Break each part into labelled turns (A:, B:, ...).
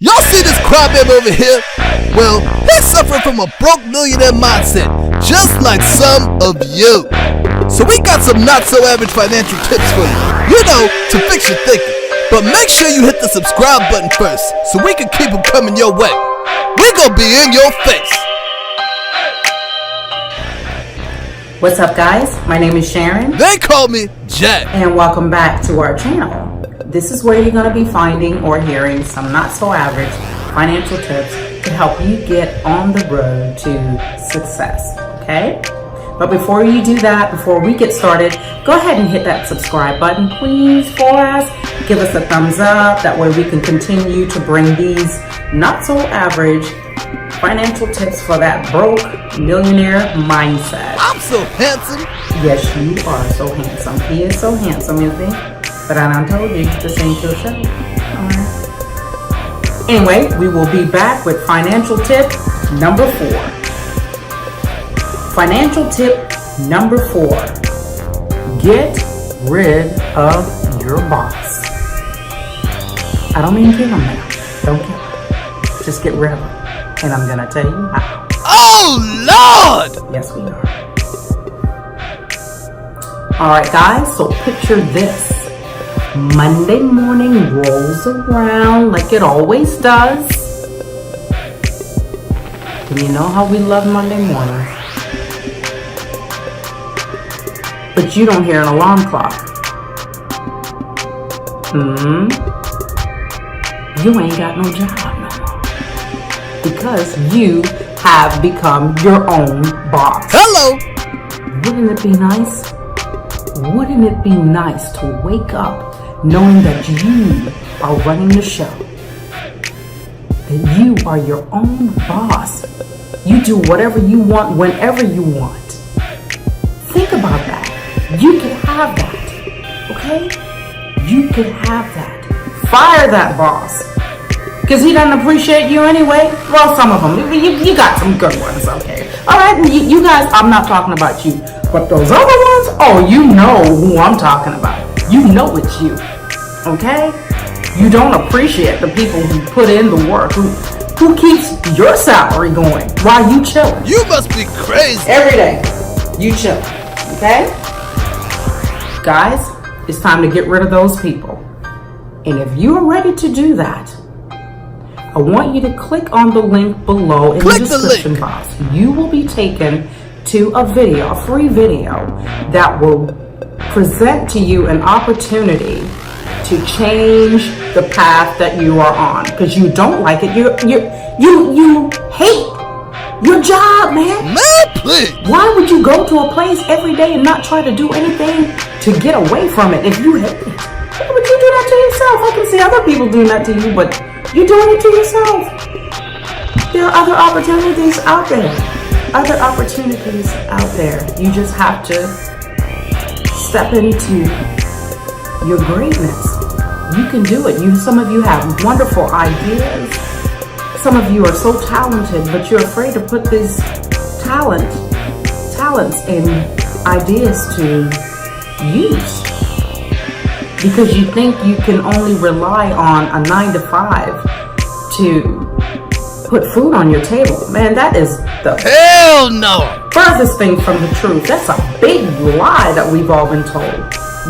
A: Y'all see this crybaby over here? Well, he's suffering from a broke millionaire mindset, just like some of you. So we got some not-so-average financial tips for you, to fix your thinking. But make sure you hit the subscribe button first, so we can keep them coming your way. We're gonna be in your face.
B: What's up, guys? My name is Sharon.
A: They call me Jack.
B: And welcome back to our channel. This is where you're going to be finding or hearing some not-so-average financial tips to help you get on the road to success, okay? But before you do that, before we get started, go ahead and hit that subscribe button, please, for us. Give us a thumbs up. That way we can continue to bring these not-so-average financial tips for that broke millionaire mindset.
A: I'm so handsome.
B: Yes, you are so handsome. He is so handsome, isn't he? But I done told you to sing to a show. Alright. Anyway, we will be back with financial tip number 4. Financial tip number 4. Get rid of your boss. I don't mean kill him now. Don't kill him. Just get rid of him. And I'm gonna tell you how.
A: Oh, Lord!
B: Yes, we are. Alright, guys, so picture this. Monday morning rolls around like it always does. And you know how we love Monday mornings. But you don't hear an alarm clock. You ain't got no job no more. Because you have become your own boss.
A: Hello!
B: Wouldn't it be nice? Wouldn't it be nice to wake up knowing that you are running the show? That you are your own boss. You do whatever you want, whenever you want. Think about that. You can have that. Okay? You can have that. Fire that boss. Because he doesn't appreciate you anyway. Well, some of them. You got some good ones, okay? Alright, you guys, I'm not talking about you. But those other ones, oh, you know who I'm talking about. You know it's you, okay? You don't appreciate the people who put in the work, who keeps your salary going while you chill.
A: You must be crazy.
B: Every day, you chill, okay? Guys, it's time to get rid of those people. And if you are ready to do that, I want you to click on the link below in the description box. You will be taken to a video, a free video that will present to you an opportunity to change the path that you are on, because you don't like it. You hate your job, man.
A: Man, please.
B: Why would you go to a place every day and not try to do anything to get away from it if you hate it? Why would you do that to yourself? I can see other people doing that to you, but you're doing it to yourself. There are other opportunities out there. Other opportunities out there. You just have to step into your greatness. You can do it. Some of you have wonderful ideas. Some of you are so talented, but you're afraid to put these talents and ideas to use. Because you think you can only rely on a 9-to-5 to put food on your table. Man, that is the
A: hell no
B: furthest thing from the truth. That's a big lie that we've all been told.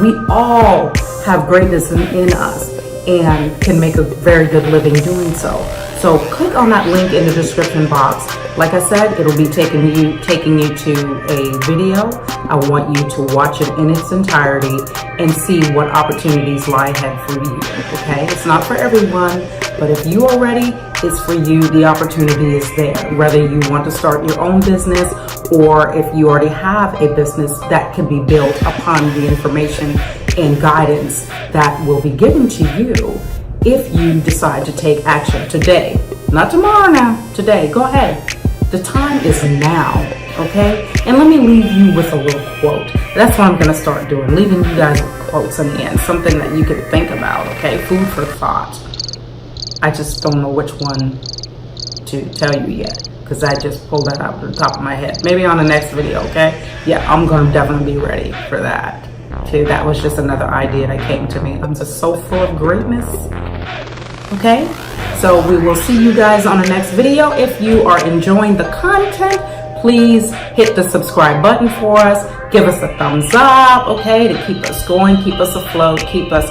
B: We all have greatness in us and can make a very good living doing so. So click on that link in the description box. Like I said, it'll be taking you to a video. I want you to watch it in its entirety and see what opportunities lie ahead for you, okay? It's not for everyone, but if you are ready, it's for you. The opportunity is there. Whether you want to start your own business or if you already have a business that can be built upon the information and guidance that will be given to you if you decide to take action today. Not tomorrow now, today. Go ahead. The time is now, okay? And let me leave you with a little quote. That's what I'm going to start doing, leaving you guys with quotes in the end, something that you can think about, okay? Food for thought. I just don't know which one to tell you yet, because I just pulled that out of the top of my head. Maybe on the next video, okay? Yeah, I'm going to definitely be ready for that. Okay, that was just another idea that came to me. I'm just so full of greatness. Okay? So we will see you guys on the next video. If you are enjoying the content, please hit the subscribe button for us. Give us a thumbs up, okay, to keep us going, keep us afloat, keep us,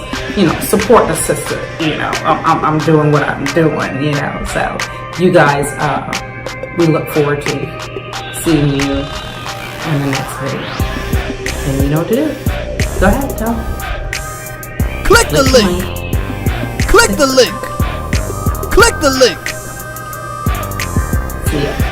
B: support the sister. I'm doing what I'm doing, So you guys, we look forward to seeing you in the next video. And you know what to do. Go ahead, tell them.
A: Click the link. Click the link. Click the link.
B: See ya.